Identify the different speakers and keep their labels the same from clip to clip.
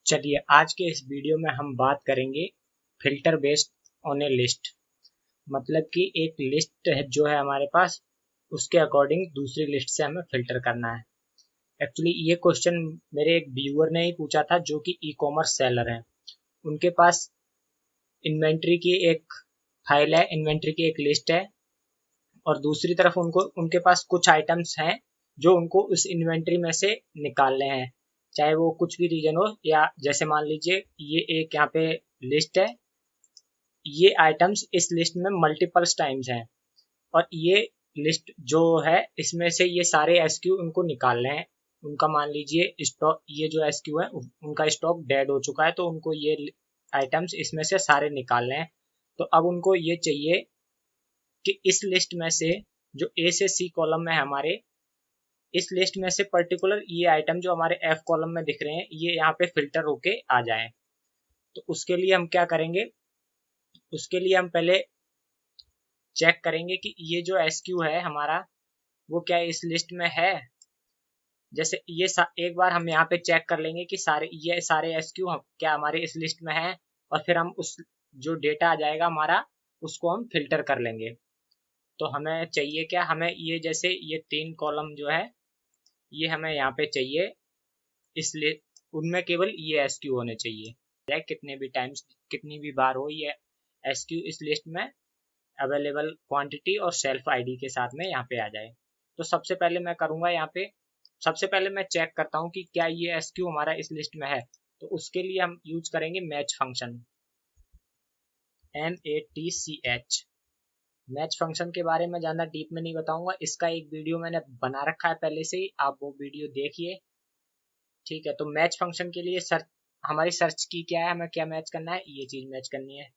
Speaker 1: चलिए आज के इस वीडियो में हम बात करेंगे filter based on A list. मतलब कि एक लिस्ट है जो है हमारे पास, उसके अकॉर्डिंग दूसरी लिस्ट से हमें फिल्टर करना है। एक्चुअली ये क्वेश्चन मेरे एक व्यूअर ने ही पूछा था जो कि ई कॉमर्स सेलर हैं। उनके पास इन्वेंट्री की एक फाइल है, इन्वेंट्री की एक लिस्ट है, और दूसरी तरफ उनके पास कुछ आइटम्स हैं जो उनको उस इन्वेंट्री में से निकालने हैं, चाहे वो कुछ भी रीजन हो। या जैसे मान लीजिए ये एक यहाँ पे लिस्ट है, ये आइटम्स इस लिस्ट में मल्टीपल्स टाइम्स हैं, और ये लिस्ट जो है इसमें से ये सारे एसक्यू उनको निकालने हैं। उनका मान लीजिए स्टॉक, ये जो एसक्यू है उनका स्टॉक डेड हो चुका है, तो उनको ये आइटम्स इसमें से सारे निकालने हैं। तो अब उनको ये चाहिए कि इस लिस्ट में से जो ए से सी कॉलम में है हमारे, इस लिस्ट में से पर्टिकुलर ये आइटम जो हमारे एफ कॉलम में दिख रहे हैं ये यहाँ पे फिल्टर होके आ जाए। तो उसके लिए हम क्या करेंगे, उसके लिए हम पहले चेक करेंगे कि ये जो एसक्यू है हमारा वो क्या इस लिस्ट में है। जैसे ये एक बार हम यहाँ पे चेक कर लेंगे कि ये सारे एसक्यू क्या हमारे इस लिस्ट में है, और फिर हम उस जो डेटा आ जाएगा हमारा उसको हम फिल्टर कर लेंगे। तो हमें चाहिए क्या, हमें ये जैसे ये 3 कॉलम जो है ये हमें यहाँ पे चाहिए, इसलिए उनमें केवल ये एसक्यू होने चाहिए। कितने भी टाइम्स, कितनी भी बार हो ये एसक्यू इस लिस्ट में अवेलेबल क्वांटिटी और सेल्फ आईडी के साथ में यहाँ पे आ जाए। तो सबसे पहले मैं करूँगा यहाँ पे, सबसे पहले मैं चेक करता हूँ कि क्या ये एसक्यू हमारा इस लिस्ट में है। तो उसके लिए हम यूज करेंगे match function, MATCH। Match function के बारे में ज़्यादा डीप में नहीं बताऊंगा, इसका एक वीडियो मैंने बना रखा है पहले से ही, आप वो वीडियो देखिए। ठीक है, तो मैच फंक्शन के लिए हमारी सर्च की क्या है, हमें क्या मैच करना है, ये चीज मैच करनी है।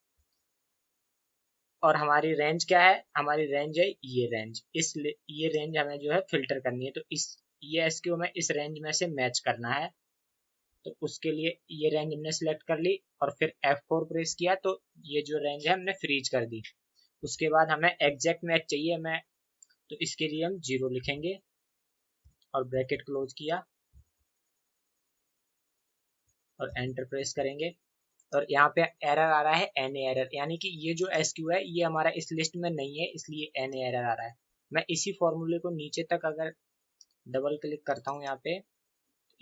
Speaker 1: और हमारी रेंज क्या है, हमारी रेंज है ये रेंज, ये रेंज हमें जो है फिल्टर करनी है। तो ये एसक्यू में इस रेंज में से मैच करना है। तो उसके लिए ये रेंज हमने सिलेक्ट कर ली और फिर F4 प्रेस किया, तो ये जो रेंज है हमने फ्रीज कर दी। उसके बाद हमें एग्जैक्ट मैच चाहिए, तो इसके लिए हम 0 लिखेंगे और ब्रैकेट क्लोज किया और एंटर प्रेस करेंगे। और यहाँ पे एरर आ रहा है NA एरर, यानी कि ये जो एसक्यू है ये हमारा इस लिस्ट में नहीं है, इसलिए NA एरर आ रहा है। मैं इसी फॉर्मूले को नीचे तक अगर डबल क्लिक करता हूँ यहाँ पे,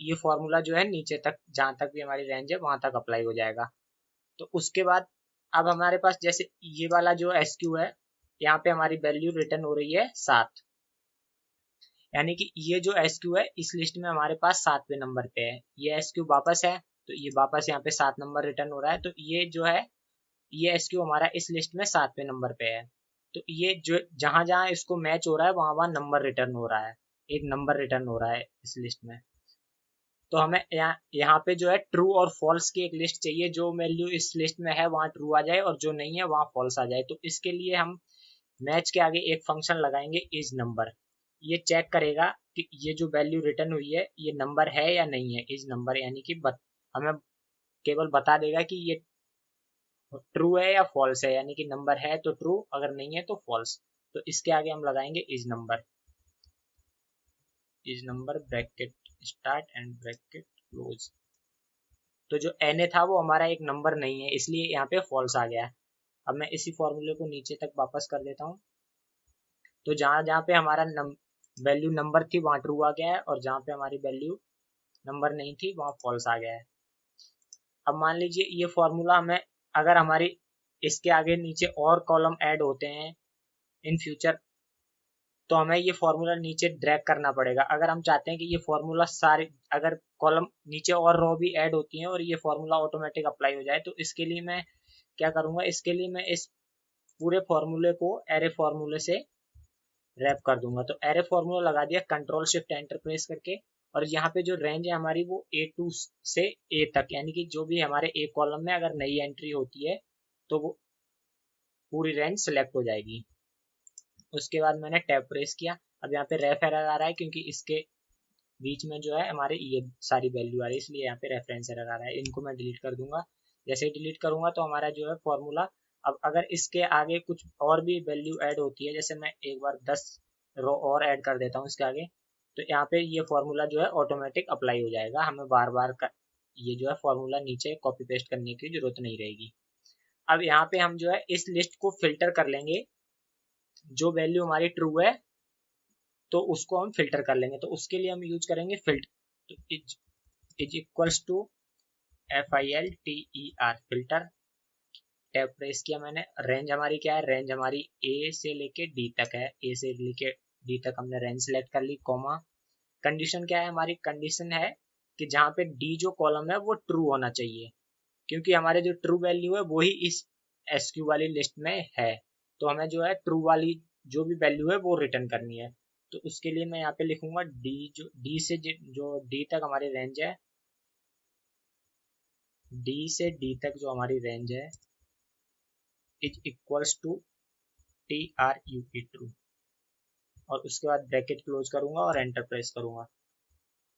Speaker 1: ये फॉर्मूला जो है नीचे तक जहाँ तक भी हमारी रेंज है वहां तक अप्लाई हो जाएगा। तो उसके बाद अब हमारे पास जैसे ये वाला जो एसक्यू है, यहाँ पे हमारी वैल्यू रिटर्न हो रही है 7, यानी कि ये जो एसक्यू है इस लिस्ट में हमारे पास 7वें नंबर पे है। ये एसक्यू वापस है, तो ये वापस यहाँ पे 7 नंबर रिटर्न हो रहा है। तो ये जो है ये एसक्यू हमारा इस लिस्ट में 7वें नंबर पे है। तो ये जो जहां जहां इसको मैच हो रहा है वहां वहां नंबर रिटर्न हो रहा है, एक नंबर रिटर्न हो रहा है इस लिस्ट में। तो हमें यहाँ पे जो है ट्रू और फॉल्स की एक लिस्ट चाहिए, जो वैल्यू इस लिस्ट में है वहां ट्रू आ जाए और जो नहीं है वहां फॉल्स आ जाए। तो इसके लिए हम मैच के आगे एक फंक्शन लगाएंगे इज नंबर। ये चेक करेगा कि ये जो वैल्यू रिटर्न हुई है ये नंबर है या नहीं है, इज नंबर, यानी कि हमें केवल बता देगा कि ये ट्रू है या फॉल्स है, यानी कि नंबर है तो ट्रू, अगर नहीं है तो फॉल्स। तो इसके आगे हम लगाएंगे is number, bracket start and bracket close. तो जो NA था वो हमारा एक नंबर नहीं है, इसलिए यहाँ पे फॉल्स आ गया है। अब मैं इसी फॉर्मूले को नीचे तक वापस कर देता हूँ। तो जहां जहां पे हमारा वैल्यू नंबर थी वहां ट्रू आ गया है, और जहां पे हमारी वैल्यू नंबर नहीं थी वहां फॉल्स आ गया है। अब मान लीजिए ये फॉर्मूला हमें, अगर हमारी इसके आगे नीचे और कॉलम ऐड होते हैं इन फ्यूचर, तो हमें ये फॉर्मूला नीचे ड्रैग करना पड़ेगा। अगर हम चाहते हैं कि ये फॉर्मूला सारे, अगर कॉलम नीचे और रो भी ऐड होती हैं और ये फॉर्मूला ऑटोमेटिक अप्लाई हो जाए, तो इसके लिए मैं क्या करूंगा, इसके लिए मैं इस पूरे फॉर्मूले को एरे फॉर्मूले से रैप कर दूंगा। तो एरे फॉर्मूला लगा दिया, कंट्रोल शिफ्ट एंटर प्रेस करके, और यहाँ पे जो रेंज है हमारी वो A2 से A तक, यानी कि जो भी हमारे A कॉलम में अगर नई एंट्री होती है तो वो पूरी रेंज सेलेक्ट हो जाएगी। उसके बाद मैंने टैब प्रेस किया। अब यहाँ पे रेफ एरर आ रहा है क्योंकि इसके बीच में जो है हमारे ये सारी वैल्यू आ रही है, इसलिए यहाँ पे रेफरेंस एरर आ रहा है। इनको मैं डिलीट कर दूंगा। जैसे ही डिलीट करूंगा तो हमारा जो है फॉर्मूला, अब अगर इसके आगे कुछ और भी वैल्यू ऐड होती है, जैसे मैं एक बार 10 रो और ऐड कर देता हूँ इसके आगे, तो यहाँ पे ये फॉर्मूला जो है ऑटोमेटिक अप्लाई हो जाएगा, हमें बार बार ये जो है फॉर्मूला नीचे कॉपी पेस्ट करने की जरूरत नहीं रहेगी। अब यहाँ पे हम जो है इस लिस्ट को फिल्टर कर लेंगे, जो वैल्यू हमारी ट्रू है तो उसको हम फिल्टर कर लेंगे। तो उसके लिए हम यूज करेंगे फिल्टर, तो is equals to FILTER filter. Tab press किया मैंने। रेंज हमारी क्या है, रेंज हमारी ए से लेके डी तक है, ए से लेके डी तक हमने रेंज सेलेक्ट कर ली, कॉमा। कंडीशन क्या है हमारी, कंडीशन है कि जहाँ पे डी जो कॉलम है वो ट्रू होना चाहिए, क्योंकि हमारे जो ट्रू वैल्यू है वही इस SQ वाली लिस्ट में है। तो हमें जो है ट्रू वाली जो भी वैल्यू है वो रिटर्न करनी है। तो उसके लिए मैं यहाँ पे लिखूंगा डी, जो डी से जो डी तक हमारी रेंज है, डी से डी तक जो हमारी रेंज है is equals to TRUE true, और उसके बाद ब्रैकेट क्लोज करूंगा और एंटर प्रेस करूंगा।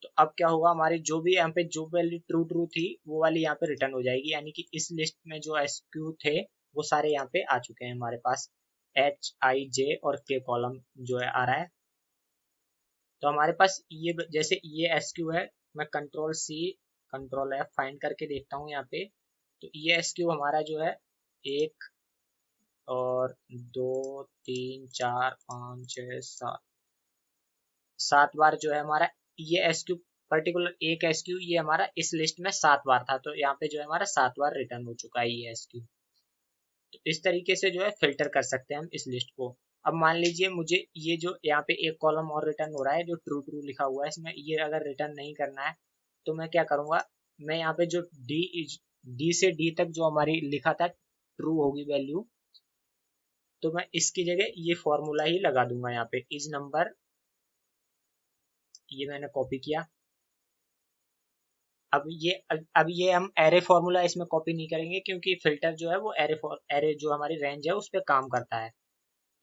Speaker 1: तो अब क्या होगा, हमारी जो भी यहाँ पे जो वैल्यू ट्रू ट्रू थी वो वाली यहाँ पे रिटर्न हो जाएगी, यानी कि इस लिस्ट में जो SQ थे वो सारे यहाँ पे आ चुके हैं हमारे पास, HIJ और K कॉलम जो है आ रहा है। तो हमारे पास ये जैसे ये SQ है, मैं Ctrl+C Ctrl+F फाइंड करके देखता हूँ यहाँ पे। तो ये SQ हमारा जो है 1 और 2 3 4 5 6 7 बार जो है हमारा ये SQ, पर्टिकुलर एक SQ ये हमारा इस लिस्ट में 7 बार था, तो यहाँ पे जो है हमारा 7 बार रिटर्न हो चुका है ये SQ। तो इस तरीके से जो है फिल्टर कर सकते हैं हम इस लिस्ट को। अब मान लीजिए मुझे ये जो यहाँ पे एक कॉलम और रिटर्न हो रहा है जो ट्रू ट्रू लिखा हुआ है, इसमें ये अगर रिटर्न नहीं करना है तो मैं क्या करूंगा, मैं यहाँ पे जो डी से डी तक जो हमारी लिखा था ट्रू होगी वैल्यू, तो मैं इसकी जगह ये फॉर्मूला ही लगा दूंगा यहाँ पे, इज नंबर, ये मैंने कॉपी किया। अब ये हम एरे फॉर्मूला इसमें कॉपी नहीं करेंगे, क्योंकि फिल्टर जो है वो एरे जो हमारी रेंज है उस पर काम करता है।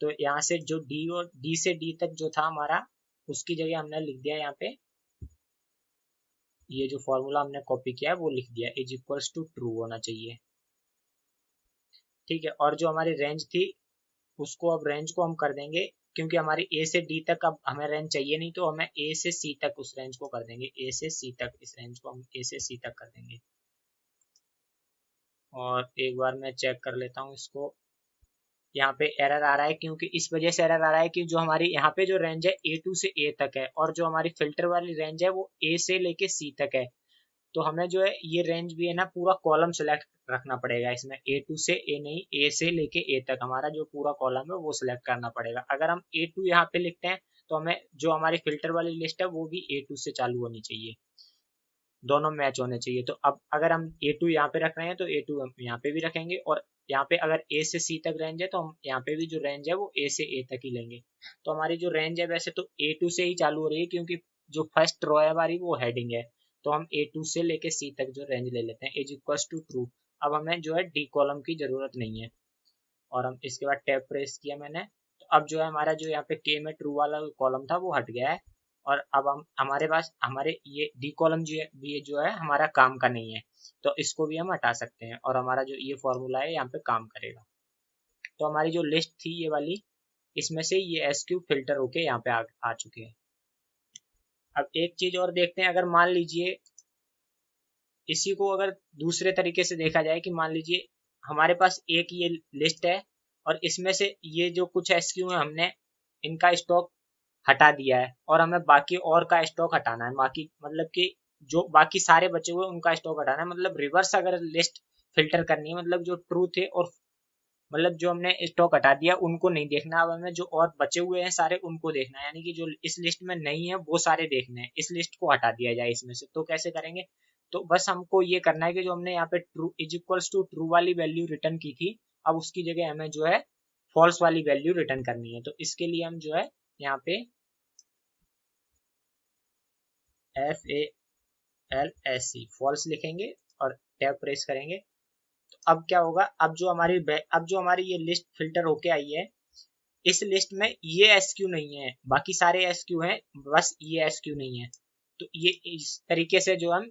Speaker 1: तो यहाँ से जो डी और डी से डी तक जो था हमारा, उसकी जगह हमने लिख दिया यहाँ पे, ये जो फॉर्मूला हमने कॉपी किया है वो लिख दिया, इज इक्वल्स टू ट्रू होना चाहिए। ठीक है, और जो हमारी रेंज थी उसको, अब रेंज को हम कर देंगे, क्योंकि हमारी ए से डी तक अब हमें रेंज चाहिए नहीं, तो हमें ए से सी तक उस रेंज को कर देंगे, ए से सी तक, इस रेंज को हम ए से सी तक कर देंगे। और एक बार मैं चेक कर लेता हूँ इसको, यहाँ पे एरर आ रहा है, क्योंकि इस वजह से एरर आ रहा है कि जो हमारी यहाँ पे जो रेंज है A2 से A तक है, और जो हमारी फिल्टर वाली रेंज है वो A से लेके C तक है। तो हमें जो है ये रेंज भी है ना पूरा कॉलम सेलेक्ट रखना पड़ेगा इसमें, A2 से A नहीं, A से लेके A तक हमारा जो पूरा कॉलम है वो सिलेक्ट करना पड़ेगा। अगर हम A2 यहाँ पे लिखते हैं तो हमें जो हमारी फिल्टर वाली लिस्ट है वो भी A2 से चालू होनी चाहिए, दोनों मैच होने चाहिए। तो अब अगर हम A2 यहाँ पे रख रहे हैं तो A2 हम यहाँ पे भी रखेंगे, और यहाँ पे अगर A से C तक रेंज है तो हम यहाँ पे भी जो रेंज है वो A से A तक ही लेंगे। तो हमारी जो रेंज है वैसे तो A2 से ही चालू हो रही है, क्योंकि जो फर्स्ट रो है हमारी वो हेडिंग है। तो हम A2 से लेके C तक जो रेंज ले लेते हैं, इज इक्वल्स टू ट्रू। अब हमें जो है डी कॉलम की जरूरत नहीं है, और हम इसके बाद टैब प्रेस किया मैंने, तो अब जो है हमारा जो यहाँ पे के में ट्रू वाला कॉलम था वो हट गया है। और अब हम हमारे पास हमारे ये डी कॉलम जो है हमारा काम का नहीं है, तो इसको भी हम हटा सकते हैं, और हमारा जो ये फॉर्मूला है यहाँ पे काम करेगा। तो हमारी जो लिस्ट थी ये वाली, इसमें से ये SQ फिल्टर होके यहाँ पे आ चुके हैं। अब एक चीज और देखते हैं, अगर मान लीजिए इसी को अगर दूसरे तरीके से देखा जाए कि मान लीजिए हमारे पास एक ये लिस्ट है, और इसमें से ये जो कुछ SQ है हमने इनका स्टॉक हटा दिया है, और हमें बाकी और का स्टॉक हटाना है, बाकी मतलब कि जो बाकी सारे बचे हुए उनका स्टॉक हटाना है, मतलब रिवर्स अगर लिस्ट फिल्टर करनी है, मतलब जो ट्रू थे और मतलब जो हमने स्टॉक हटा दिया उनको नहीं देखना, अब हमें जो और बचे हुए हैं सारे उनको देखना है, यानी कि जो इस लिस्ट में नहीं है वो सारे देखने हैं, इस लिस्ट को हटा दिया जाए इसमें से। तो कैसे करेंगे, तो बस हमको ये करना है कि जो हमने यहाँ पे true is equals to true वाली वैल्यू रिटर्न की थी, अब उसकी जगह हमें जो है फॉल्स वाली वैल्यू रिटर्न करनी है। तो इसके लिए हम जो है यहाँ पे FALSE फॉल्स लिखेंगे और टैब प्रेस करेंगे। तो अब क्या होगा, अब जो हमारी ये लिस्ट फिल्टर होके आई है, इस लिस्ट में ये SQ नहीं है, बाकी सारे SQ हैं, बस ये SQ नहीं है। तो ये इस तरीके से जो हम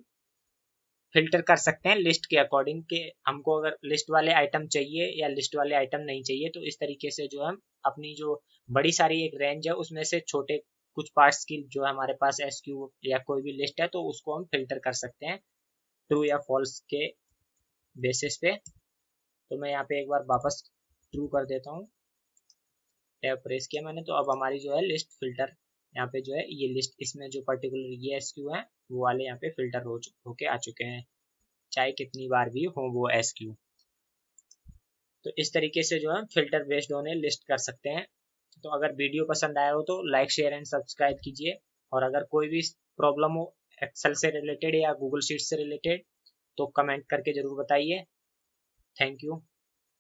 Speaker 1: फिल्टर कर सकते हैं लिस्ट के अकॉर्डिंग, के हमको अगर लिस्ट वाले आइटम चाहिए या लिस्ट वाले आइटम नहीं चाहिए, तो इस तरीके से जो हम अपनी जो बड़ी सारी एक रेंज है उसमें से छोटे कुछ पार्ट्स की जो हमारे पास SQ या कोई भी लिस्ट है तो उसको हम फिल्टर कर सकते हैं ट्रू या फॉल्स के बेसिस पे। तो मैं यहाँ पे एक बार वापस ट्रू कर देता हूँ, टैब प्रेस किया मैंने, तो अब हमारी जो है लिस्ट फिल्टर यहाँ पे जो है ये लिस्ट, इसमें जो पर्टिकुलर ये एसक्यू है वो वाले यहाँ पे फिल्टर होके आ चुके हैं, चाहे कितनी बार भी हो वो एसक्यू। तो इस तरीके से जो है filter based on A list कर सकते हैं। तो अगर वीडियो पसंद आया हो तो लाइक शेयर एंड सब्सक्राइब कीजिए, और अगर कोई भी प्रॉब्लम हो एक्सेल से रिलेटेड या गूगल शीट से रिलेटेड तो कमेंट करके ज़रूर बताइए। Thank you.